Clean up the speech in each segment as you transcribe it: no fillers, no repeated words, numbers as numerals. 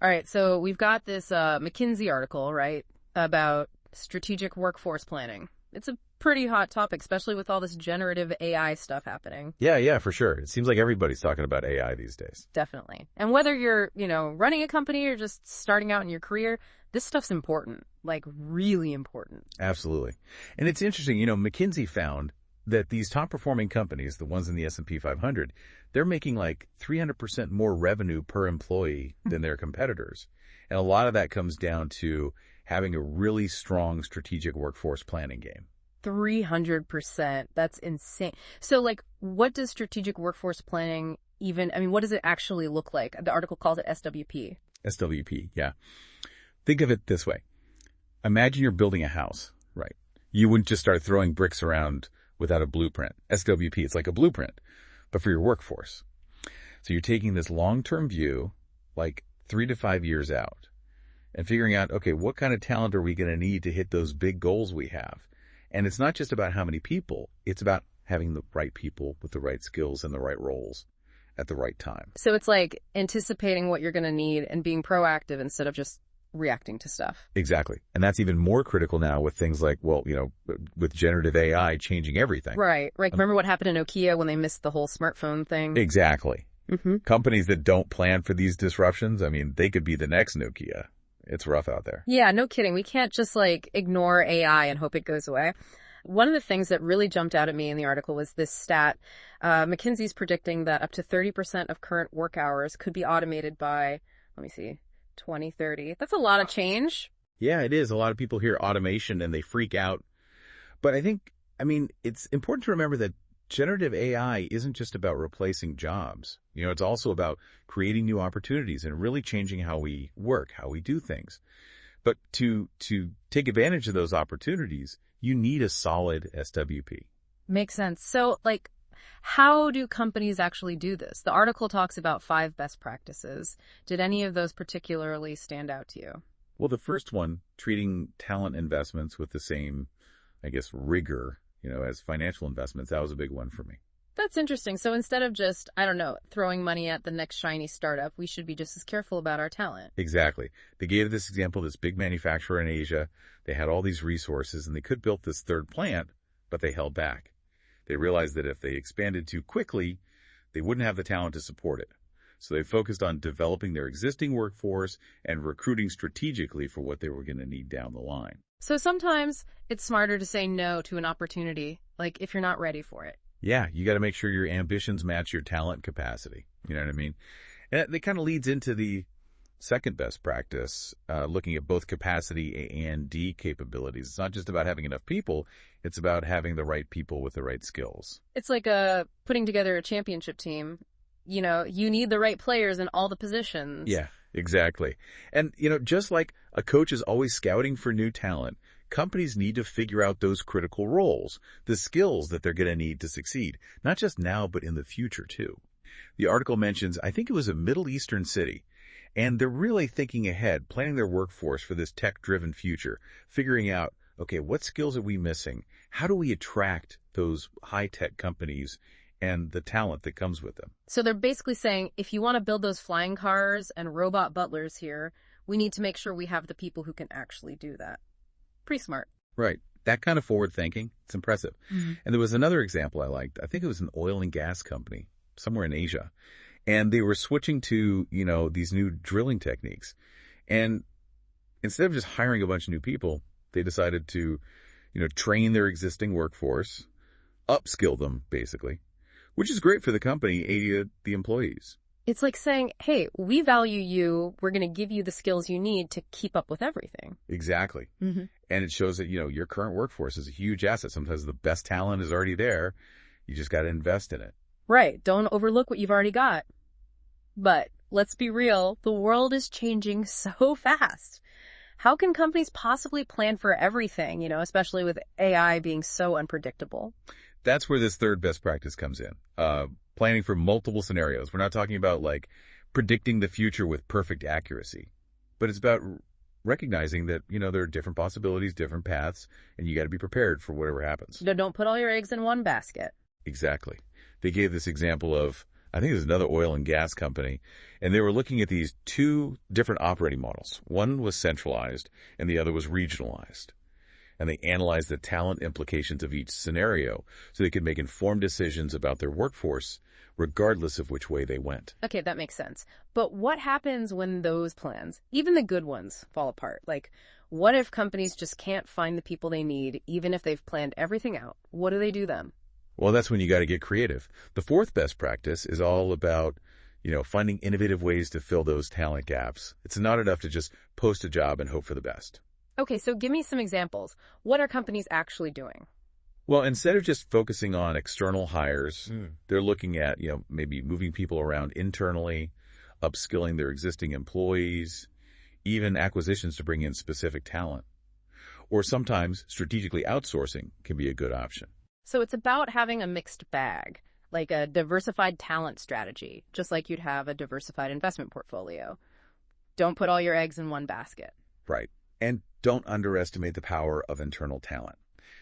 All right, so we've got this McKinsey article, right, about strategic workforce planning. It's a pretty hot topic, especially with all this generative AI stuff happening. Yeah, for sure. It seems like everybody's talking about AI these days. Definitely. And whether you're, running a company or just starting out in your career, this stuff's important, like really important. Absolutely. And it's interesting, McKinsey found that these top-performing companies, the ones in the S&P 500, they're making like 300% more revenue per employee than their competitors. And a lot of that comes down to having a really strong strategic workforce planning game. 300%. That's insane. So, what does strategic workforce planning what does it actually look like? The article calls it SWP. SWP, yeah. Think of it this way. Imagine you're building a house, right? You wouldn't just start throwing bricks around without a blueprint. SWP, it's like a blueprint, but for your workforce. So you're taking this long-term view, like 3 to 5 years out, and figuring out, okay, what kind of talent are we going to need to hit those big goals we have? And it's not just about how many people, it's about having the right people with the right skills and the right roles at the right time. So it's like anticipating what you're going to need and being proactive instead of just reacting to stuff. Exactly. And that's even more critical now with things like, with generative AI changing everything. Right. Remember what happened in Nokia when they missed the whole smartphone thing? Exactly. Mm-hmm. Companies that don't plan for these disruptions, they could be the next Nokia. It's rough out there. Yeah, no kidding. We can't just ignore AI and hope it goes away. One of the things that really jumped out at me in the article was this stat. McKinsey's predicting that up to 30% of current work hours could be automated by, 2030. That's a lot of change. Yeah, it is. A lot of people hear automation and they freak out. But it's important to remember that generative AI isn't just about replacing jobs. It's also about creating new opportunities and really changing how we work, how we do things. But to take advantage of those opportunities, you need a solid SWP. Makes sense. So, how do companies actually do this? The article talks about 5 best practices. Did any of those particularly stand out to you? Well, the first one, treating talent investments with the same, rigor, as financial investments, that was a big one for me. That's interesting. So instead of just, throwing money at the next shiny startup, we should be just as careful about our talent. Exactly. They gave this example, this big manufacturer in Asia. They had all these resources and they could build this third plant, but they held back. They realized that if they expanded too quickly, they wouldn't have the talent to support it. So they focused on developing their existing workforce and recruiting strategically for what they were going to need down the line. So sometimes it's smarter to say no to an opportunity, if you're not ready for it. Yeah, you got to make sure your ambitions match your talent capacity. You know what I mean? And it kind of leads into the second best practice, looking at both capacity and capabilities. It's not just about having enough people. It's about having the right people with the right skills. It's like putting together a championship team. You need the right players in all the positions. Yeah, exactly. And, just like a coach is always scouting for new talent, companies need to figure out those critical roles, the skills that they're going to need to succeed, not just now, but in the future, too. The article mentions, I think it was a Middle Eastern city, and they're really thinking ahead, planning their workforce for this tech-driven future, figuring out, okay, what skills are we missing? How do we attract those high-tech companies and the talent that comes with them? So they're basically saying, if you want to build those flying cars and robot butlers here, we need to make sure we have the people who can actually do that. Pretty smart. Right. That kind of forward thinking, it's impressive. Mm-hmm. And there was another example I liked. I think it was an oil and gas company somewhere in Asia. And they were switching to, these new drilling techniques. And instead of just hiring a bunch of new people, they decided to, train their existing workforce, upskill them, basically, which is great for the company, aiding the employees. It's like saying, hey, we value you. We're going to give you the skills you need to keep up with everything. Exactly. Mm-hmm. And it shows that, your current workforce is a huge asset. Sometimes the best talent is already there. You just got to invest in it. Right. Don't overlook what you've already got. But let's be real. The world is changing so fast. How can companies possibly plan for everything, especially with AI being so unpredictable? That's where this third best practice comes in. Planning for multiple scenarios. We're not talking about predicting the future with perfect accuracy, but it's about recognizing that, there are different possibilities, different paths, and you got to be prepared for whatever happens. Don't put all your eggs in one basket. Exactly. They gave this example of I think there's another oil and gas company, and they were looking at these two different operating models. One was centralized, and the other was regionalized. And they analyzed the talent implications of each scenario so they could make informed decisions about their workforce regardless of which way they went. Okay, that makes sense. But what happens when those plans, even the good ones, fall apart? Like, what if companies just can't find the people they need, even if they've planned everything out? What do they do then? Well, that's when you got to get creative. The fourth best practice is all about, finding innovative ways to fill those talent gaps. It's not enough to just post a job and hope for the best. Okay, so give me some examples. What are companies actually doing? Well, instead of just focusing on external hires, they're looking at, maybe moving people around internally, upskilling their existing employees, even acquisitions to bring in specific talent. Or sometimes strategically outsourcing can be a good option. So it's about having a mixed bag, like a diversified talent strategy, just like you'd have a diversified investment portfolio. Don't put all your eggs in one basket. Right. And don't underestimate the power of internal talent.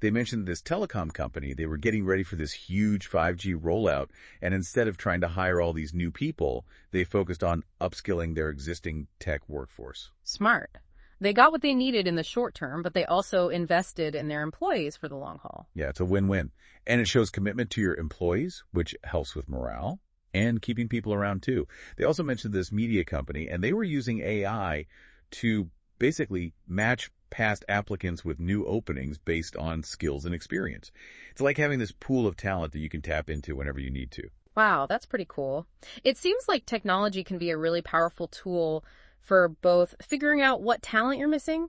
They mentioned this telecom company, they were getting ready for this huge 5G rollout, and instead of trying to hire all these new people, they focused on upskilling their existing tech workforce. Smart. They got what they needed in the short term, but they also invested in their employees for the long haul. Yeah, it's a win-win. And it shows commitment to your employees, which helps with morale and keeping people around too. They also mentioned this media company, and they were using AI to basically match past applicants with new openings based on skills and experience. It's like having this pool of talent that you can tap into whenever you need to. Wow, that's pretty cool. It seems like technology can be a really powerful tool for both figuring out what talent you're missing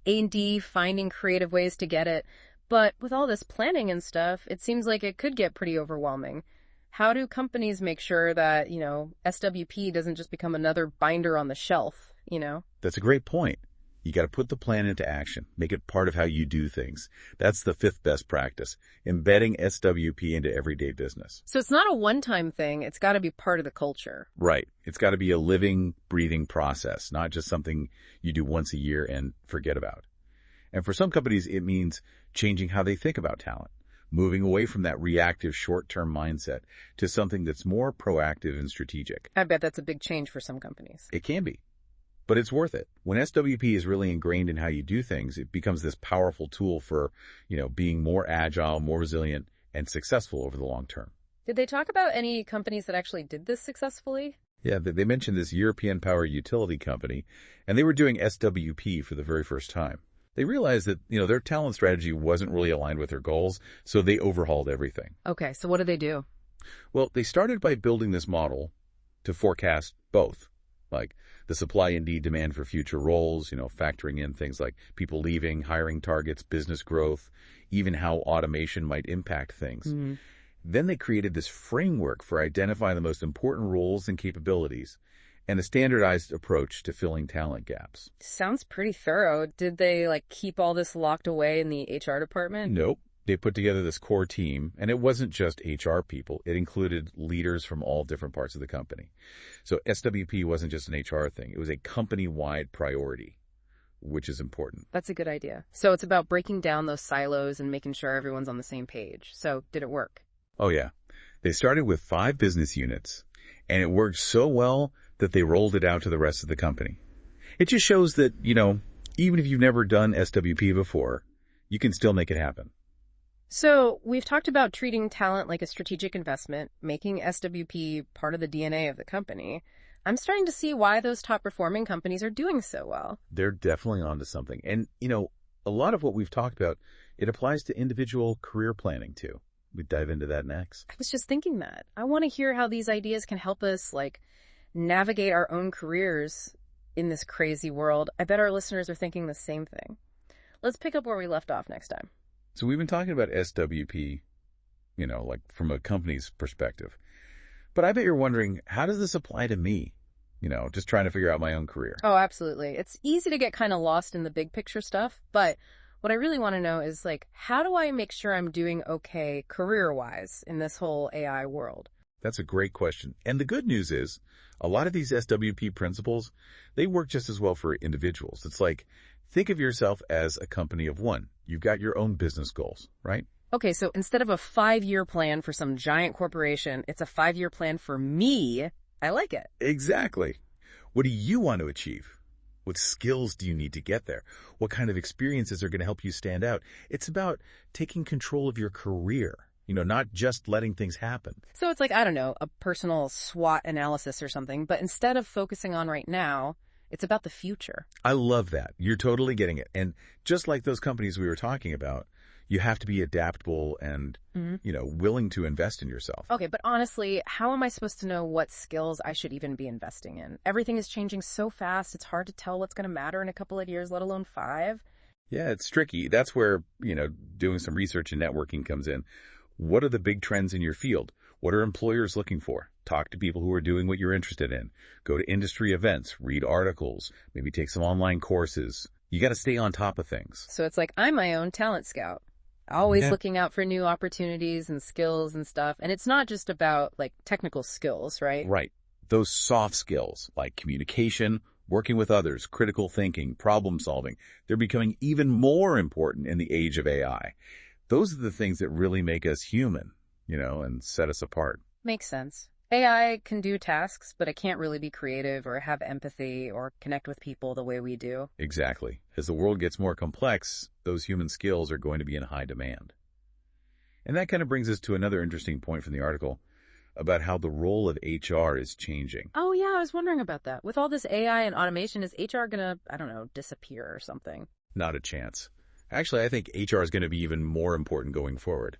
and finding creative ways to get it. But with all this planning and stuff, it seems like it could get pretty overwhelming. How do companies make sure that, SWP doesn't just become another binder on the shelf, That's a great point. You got to put the plan into action. Make it part of how you do things. That's the fifth best practice, embedding SWP into everyday business. So it's not a one-time thing. It's got to be part of the culture. Right. It's got to be a living, breathing process, not just something you do once a year and forget about. And for some companies, it means changing how they think about talent, moving away from that reactive short-term mindset to something that's more proactive and strategic. I bet that's a big change for some companies. It can be. But it's worth it. When SWP is really ingrained in how you do things, it becomes this powerful tool for, being more agile, more resilient, and successful over the long term. Did they talk about any companies that actually did this successfully? Yeah, they mentioned this European power utility company, and they were doing SWP for the very first time. They realized that, their talent strategy wasn't really aligned with their goals, so they overhauled everything. Okay, so what did they do? Well, they started by building this model to forecast both, like the supply and demand for future roles, factoring in things like people leaving, hiring targets, business growth, even how automation might impact things. Mm-hmm. Then they created this framework for identifying the most important roles and capabilities and a standardized approach to filling talent gaps. Sounds pretty thorough. Did they keep all this locked away in the HR department? Nope. They put together this core team, and it wasn't just HR people. It included leaders from all different parts of the company. So SWP wasn't just an HR thing. It was a company-wide priority, which is important. That's a good idea. So it's about breaking down those silos and making sure everyone's on the same page. So did it work? Oh, yeah. They started with 5 business units, and it worked so well that they rolled it out to the rest of the company. It just shows that, even if you've never done SWP before, you can still make it happen. So we've talked about treating talent like a strategic investment, making SWP part of the DNA of the company. I'm starting to see why those top performing companies are doing so well. They're definitely onto something. And, a lot of what we've talked about, it applies to individual career planning too. We dive into that next. I was just thinking that. I want to hear how these ideas can help us navigate our own careers in this crazy world. I bet our listeners are thinking the same thing. Let's pick up where we left off next time. So we've been talking about SWP, from a company's perspective. But I bet you're wondering, how does this apply to me? Just trying to figure out my own career. Oh, absolutely. It's easy to get kind of lost in the big picture stuff. But what I really want to know is, how do I make sure I'm doing okay career-wise in this whole AI world? That's a great question. And the good news is, a lot of these SWP principles, they work just as well for individuals. It's think of yourself as a company of one. You've got your own business goals, right? Okay, so instead of a 5-year plan for some giant corporation, it's a 5-year plan for me. I like it. Exactly. What do you want to achieve? What skills do you need to get there? What kind of experiences are going to help you stand out? It's about taking control of your career, not just letting things happen. So it's like, I don't know, a personal SWOT analysis or something, but instead of focusing on right now, it's about the future. I love that. You're totally getting it. And just like those companies we were talking about, you have to be adaptable and, willing to invest in yourself. Okay, but honestly, how am I supposed to know what skills I should even be investing in? Everything is changing so fast, it's hard to tell what's going to matter in a couple of years, let alone 5. Yeah, it's tricky. That's where, doing some research and networking comes in. What are the big trends in your field? What are employers looking for? Talk to people who are doing what you're interested in. Go to industry events, read articles, maybe take some online courses. You got to stay on top of things. So it's like I'm my own talent scout, always looking out for new opportunities and skills and stuff. And it's not just about like technical skills, right? Right. Those soft skills like communication, working with others, critical thinking, problem solving, they're becoming even more important in the age of AI. Those are the things that really make us human, and set us apart. Makes sense. AI can do tasks, but it can't really be creative or have empathy or connect with people the way we do. Exactly. As the world gets more complex, those human skills are going to be in high demand. And that kind of brings us to another interesting point from the article about how the role of HR is changing. Oh, yeah, I was wondering about that. With all this AI and automation, is HR going to, disappear or something? Not a chance. Actually, I think HR is going to be even more important going forward.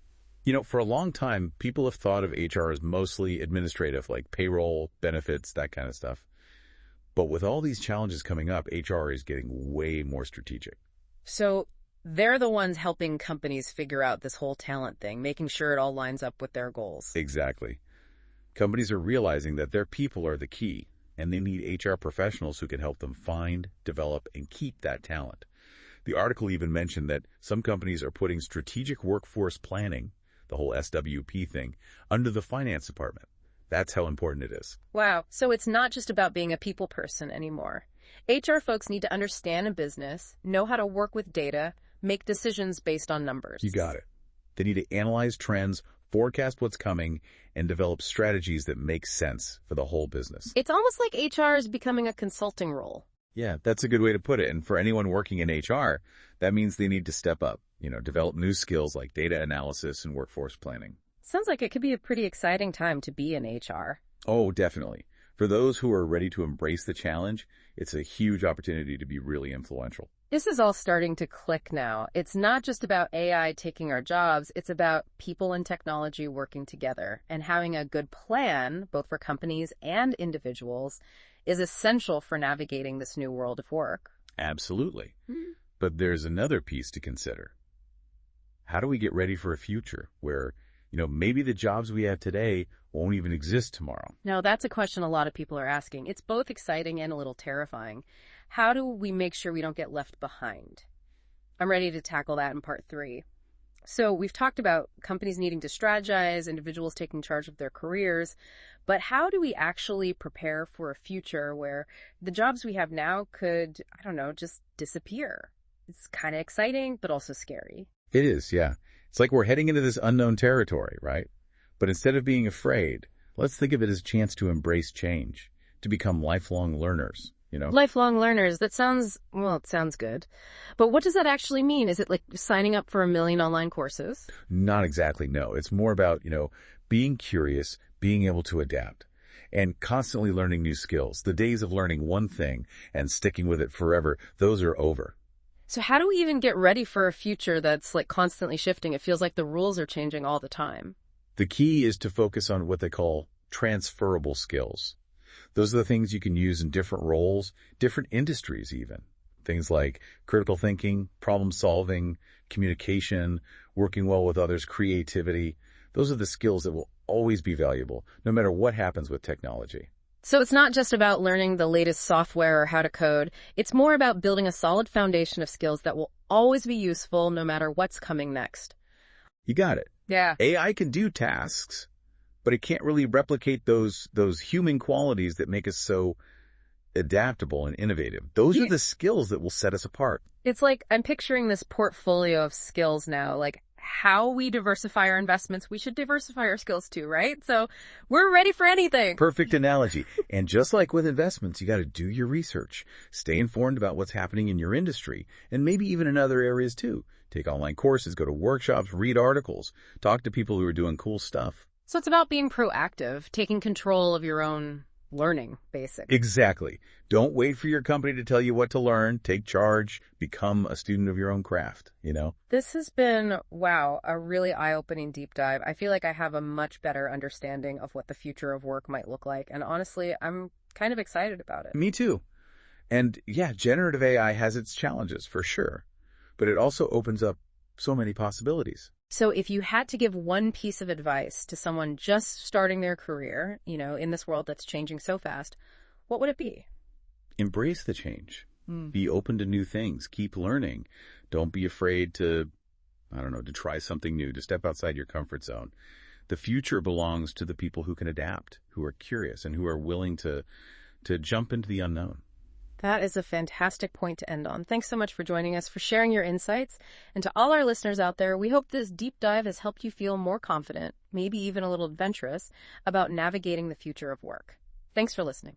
For a long time, people have thought of HR as mostly administrative, like payroll, benefits, that kind of stuff. But with all these challenges coming up, HR is getting way more strategic. So they're the ones helping companies figure out this whole talent thing, making sure it all lines up with their goals. Exactly. Companies are realizing that their people are the key, and they need HR professionals who can help them find, develop, and keep that talent. The article even mentioned that some companies are putting strategic workforce planning, the whole SWP thing, under the finance department. That's how important it is. Wow. So it's not just about being a people person anymore. HR folks need to understand a business, know how to work with data, make decisions based on numbers. You got it. They need to analyze trends, forecast what's coming, and develop strategies that make sense for the whole business. It's almost like HR is becoming a consulting role. Yeah, that's a good way to put it. And for anyone working in HR, that means they need to step up, develop new skills like data analysis and workforce planning. Sounds like it could be a pretty exciting time to be in HR. Oh, definitely. For those who are ready to embrace the challenge, it's a huge opportunity to be really influential. This is all starting to click now. It's not just about AI taking our jobs. It's about people and technology working together, and having a good plan, both for companies and individuals, is essential for navigating this new world of work. Absolutely. But there's another piece to consider. How do we get ready for a future where, maybe the jobs we have today won't even exist tomorrow? Now, that's a question a lot of people are asking. It's both exciting and a little terrifying. How do we make sure we don't get left behind? I'm ready to tackle that in part 3. So we've talked about companies needing to strategize, individuals taking charge of their careers, but how do we actually prepare for a future where the jobs we have now could, just disappear? It's kind of exciting, but also scary. It is, yeah. It's like we're heading into this unknown territory, right? But instead of being afraid, let's think of it as a chance to embrace change, to become lifelong learners. Lifelong learners, it sounds good. But what does that actually mean? Is it like signing up for 1 million online courses? Not exactly, no. It's more about, being curious, being able to adapt, and constantly learning new skills. The days of learning one thing and sticking with it forever, those are over. So how do we even get ready for a future that's like constantly shifting? It feels like the rules are changing all the time. The key is to focus on what they call transferable skills. Those are the things you can use in different roles, different industries even. Things like critical thinking, problem solving, communication, working well with others, creativity. Those are the skills that will always be valuable, no matter what happens with technology. So it's not just about learning the latest software or how to code. It's more about building a solid foundation of skills that will always be useful no matter what's coming next. You got it. Yeah. AI can do tasks, but it can't really replicate those human qualities that make us so adaptable and innovative. Those are the skills that will set us apart. It's like I'm picturing this portfolio of skills now. Like, how we diversify our investments, we should diversify our skills too, right? So we're ready for anything. Perfect analogy. And just like with investments, you got to do your research. Stay informed about what's happening in your industry and maybe even in other areas too. Take online courses, go to workshops, read articles, talk to people who are doing cool stuff. So it's about being proactive, taking control of your own learning, basically. Exactly. Don't wait for your company to tell you what to learn. Take charge. Become a student of your own craft, you know? This has been, wow, a really eye-opening deep dive. I feel like I have a much better understanding of what the future of work might look like. And honestly, I'm kind of excited about it. Me too. And yeah, generative AI has its challenges for sure, but it also opens up so many possibilities. So if you had to give one piece of advice to someone just starting their career, in this world that's changing so fast, what would it be? Embrace the change. Be open to new things. Keep learning. Don't be afraid to try something new, to step outside your comfort zone. The future belongs to the people who can adapt, who are curious, and who are willing to jump into the unknown. That is a fantastic point to end on. Thanks so much for joining us, for sharing your insights. And to all our listeners out there, we hope this deep dive has helped you feel more confident, maybe even a little adventurous, about navigating the future of work. Thanks for listening.